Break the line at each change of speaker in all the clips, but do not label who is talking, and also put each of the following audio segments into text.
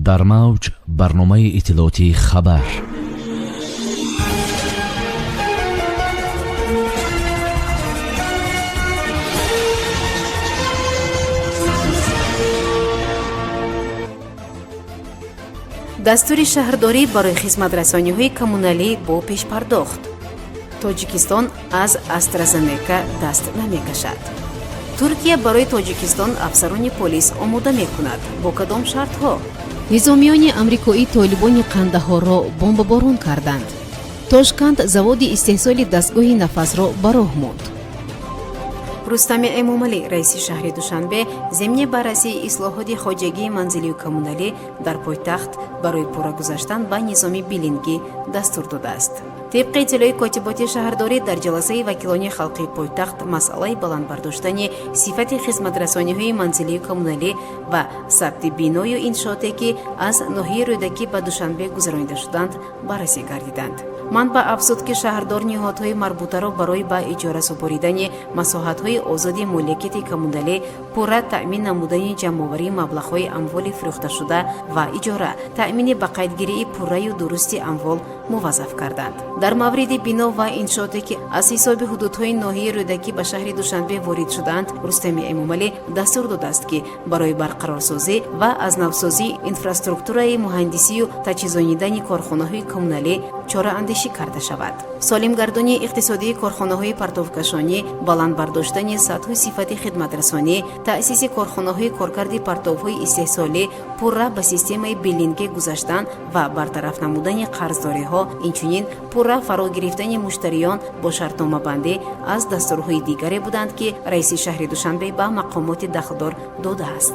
در موج برنامه اطلاعاتی خبر.
دستور شهرداری برای خدمت‌رسانی‌های کمونالی با پیش پرداخت. تاجیکستان از استرازنکا دست نمی‌کشد. ترکیه برای تاجیکستان افسران پلیس آماده می‌کند. با کدام شرط‌ها؟ نظامیان آمریکایی طالبان قندهار را بمباران کردند. تاشکند زواد استحصال دستگاه نفس را به راه ماند. رستم امامعلی رئیس شهر دوشنبه ضمن بررسی اصلاحات خواجگی منزلی و کمونالی در پایتخت برای پورا گذاشتن به نظام بیلینگی دستور داده است. طبق اطلاع کاتبات شهرداری در جلسه وکیلان خلقی پایتخت مسئله بلند برداشتن صفت خدمت‌رسانی‌های منزلی و کمونالی و ثبت بینای و انشاءاتی که از ناحیه رودکی به دوشنبه گذرانیده شدند بررسی گردیدند. منبع افزود که شهردار نهادهای مربوطه را برای به اجاره سپردن مساحت‌های آزاد مالکیت کمونالی پورا تأمین نمودن جمع‌آوری مبلغ‌های اموال فروخته شده و اجاره تأمین به قیدگیری پوره و درست اموال موظف کردند. در مورد بنا و انشاءاتی که از حساب حدودهای ناحیه رودکی به شهر دوشنبه وارد شدند، رستم امامعلی دستور داده است که برای برقرارسازی و از نوسازی انفراستراکتورای مهندسی و تجهیزانیدن کارخانه‌های کمونالی چاره‌اندیشی کرده شود. سالم گردانی اقتصادی کارخانه‌های پرتوکشانی، بلند برداشتن سطح و صفت خدمت‌رسانی، تأسیس کارخانه‌های کارکرد پرتوهای استحصالی پورا به سیستم بیلینگ گذاشتن و برطرف نمودن قرضداری‌ها، اینچنین پورا فرا گرفتن مشتریان با شرطنامه بندی از دستورهای دیگری بودند که رئیس شهر دوشنبه به مقامات دخلدار داده است.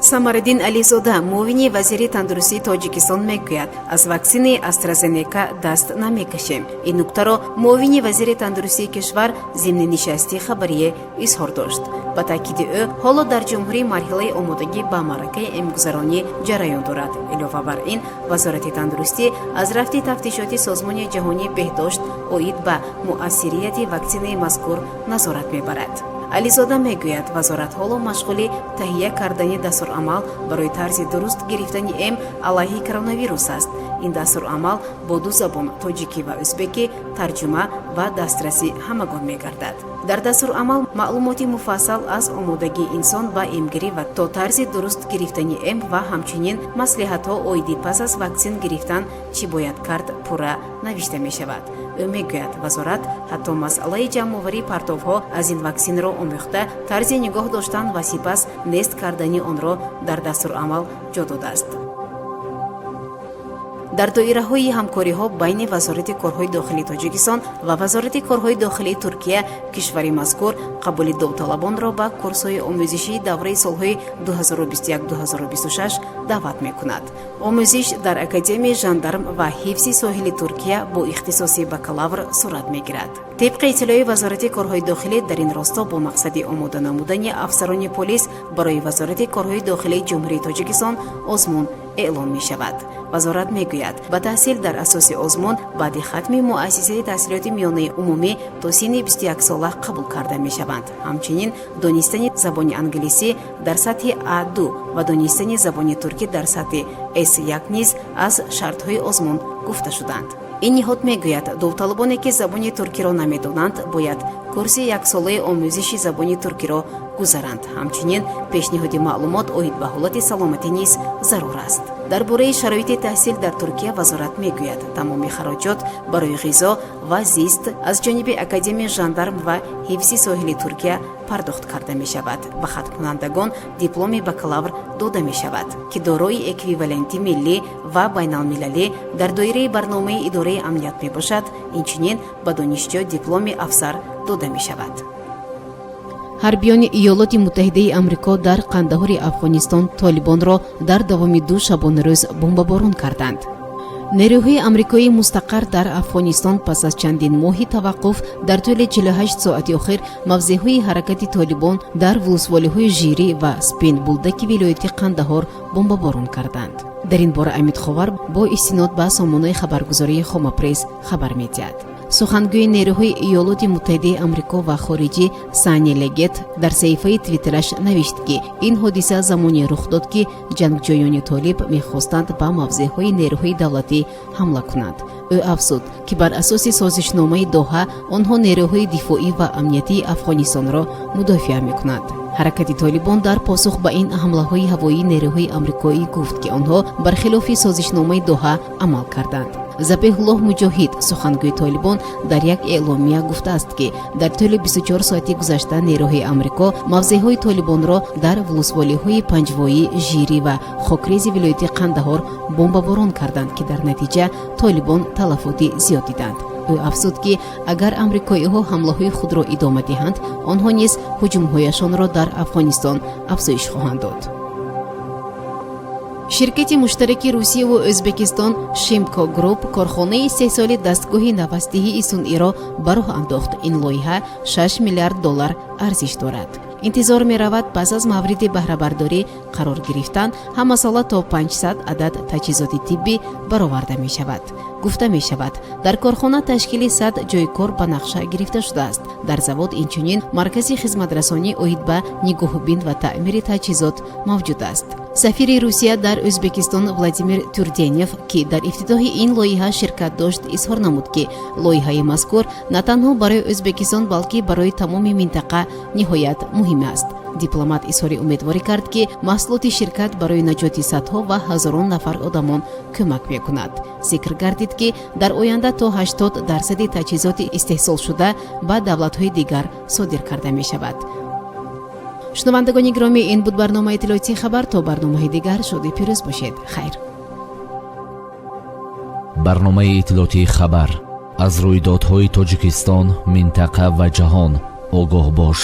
самариддин ализода муовини вазири тандурустии тоҷикистон мегӯяд аз ваксини астразенека даст намекашем. ин нуктаро муовини вазири тандурустии кишвар зимни нишастии хабарие изҳор дошт. ба таъкиди ӯ ҳоло дар ҷумҳурӣ марҳилаи омодагӣ ба маъракаи эмгузаронӣ ҷараён дорад. илова бар ин вазорати тандурустӣ аз рафти тафтишоти созмони ҷаҳонии беҳдошт оид ба муассирияти ваксинаи мазкур назорат мебарад. ализода мегӯяд вазорат ҳоло машғули таҳия кардани дастурамал барои тарзи дуруст гирифтани эм алайҳи коронавирус аст. ин дастурамал бо ду забон тоҷикӣ ва ӯзбекӣ тарҷума ва дастрасӣ ҳамагон мегардад. дар дастурамал маълумоти муфассал аз омодагии инсон ба эмгирӣ ва то тарзи дуруст гирифтани эм ва ҳамчунин маслиҳатҳо оиди пас аз ваксин гирифтан чӣ бояд кард пурра навишта мешавад. ӯ мегӯяд вазорат ҳатто масъалаи ҷамъоварии партовҳо аз ин ваксинро омӯхта тарзи нигоҳ доштан ва сипас нест кардани онро дар дастурамал ҷо додааст. дар доираҳои ҳамкориҳо байни вазорати корҳои дохилии тоҷикистон ва вазорати корҳои дохилии Туркия кишвари мазкур қабули довталабонро ба курсҳои омӯзишии давраи солҳои 2021-2026 даъват мекунад. омӯзиш дар академияи жандарм ва ҳифзи соҳили Туркия бо ихтисоси бакалавр сурат мегирад. طبق اطلاع وزارت کارهای داخلی در این راستا با مقصد آماده نمودن افسران پلیس برای وزارت کارهای داخلی جمهوری تاجیکستان آزمون اعلام می شود. وزارت می گوید به تحصیل در اساس آزمون بعد ختم مؤسسه تحصیلات میانه عمومی تا سن 21 ساله قبول کرده می شوند. همچنین دانستن زبان انگلیسی در سطح A2 و دانستن زبان ترکی در سطح S1 نیز از شرطهای آزمون گفته شدند. ин ниҳод мегӯяд довталабоне ки забони туркиро намедонанд бояд курси яксолаи омӯзиши забони туркиро гузаранд. ҳамчунин пешниҳоди маълумот оид ба ҳолати саломатӣ низ зарур аст. дар бораи шароити таҳсил дар Туркия вазорат мегӯяд тамоми хароҷот барои ғизо ва зист аз ҷониби академияи жандарм ва ҳифзи соҳили Туркия пардохт карда мешавад. ба хатмкунандагон дипломи бакалавр дода мешавад ки дорои эквиваленти миллӣ ва байналмилалӣ дар доираи барномаи идораи амният мебошад. инчунин ба донишҷӯ дипломи афсар дода мешавад. ҳарбиёни иёлоти муттаҳидаи амрико дар қандаҳори афғонистон толибонро дар давоми 2 шабонарӯз бомбаборон карданд. نیروهای آمریکایی مستقر در افغانستان پس از چندین ماهی توقف در طول 48 ساعت اخیر موضعهای حرکت طالبان در ولسوالی‌های ژیری و سپین بولدک ولایت قندهار بمباران کردند. در این باره امید خاور با استناد به سامانه خبرگزاری خامه پرس خبر می‌دهد. сухангӯи нерӯҳои иёлоти муттаҳидаи амрико ва хориҷӣ Сани Легет дар саҳифаи твиттераш навишт ки ин ҳодиса замоне рух дод ки ҷангҷӯёни толиб мехостанд ба мавзеъҳои нерӯҳои давлатӣ ҳамла кунанд. ӯ афзуд ки бар асоси созишномаи Доҳа онҳо нерӯҳои дифоӣ ва амниятии Афғонистонро мудофиа мекунанд. ҳаракати толибон дар посух ба ин ҳамлаҳои ҳавоии нерӯҳои амрикоӣ гуфт ки онҳо бархилофи созишномаи Доҳа амал карданд. Забеҳуллоҳ Муҷоҳид, сухангӯи толибон, дар як эъломия гуфтааст ки дар тӯли 24 соати гузашта нерӯҳои амрико мавзеъҳои толибонро дар вулусволиҳои Панҷвоӣ, Жирӣ ва хокрези вилояти Қандаҳор бомбаборон карданд ки дар натиҷа толибон талафоти зиёд диданд. ӯ афзуд ки агар амрикоиҳо ҳамлаҳои худро идома диҳанд, онҳо низ ҳуҷумҳояшонро дар Афғонистон афзоиш хоҳанд дод. ширкати муштараки Русияву Ӯзбекистон Шимко Груп корхонаи истеҳсоли дастгоҳи навастдиҳии сунъиро ба роҳ андохт. ин лоиҳа $6 миллиард арзиш дорад. интизор меравад пас аз мавриди баҳрабардорӣ қарор гирифтан ҳама сола то 500 адад таҷҳизоти тиббӣ бароварда мешавад. гуфта мешавад, дар корхона ташкили 100 ҷойи кор ба нақша гирифта шудааст. дар завод инчунин маркази хизматрасонӣ оид ба нигоҳубин ва таъмири таҷҳизот мавҷуд аст. сафири Русия дар Ӯзбекистон Владимир Тюрденев, ки дар ифтитоҳи ин лоиҳа ширкат дошт, изҳор намуд ки лоиҳаи мазкур на танҳо барои Ӯзбекистон, балки барои тамоми минтақа ниҳоят муҳим аст. дипломат изҳори умедворӣ кард ки маҳсулоти ширкат барои наҷоти садҳо ва ҳазорон нафар одамон кӯмак мекунад. зикр гардид ки дар оянда то 80% таҷҳизоти истеҳсолшуда ба давлатҳои дигар содир карда мешавад. шунавандагони гиромӣ, ин буд барномаи иттилоотии хабар. То барномаҳои дигар шоди пирӯз бошед. хайр.
барномаи иттилоотии хабар аз рӯйдодҳои Тоҷикистон, минтақа ва ҷаҳон огоҳ бош.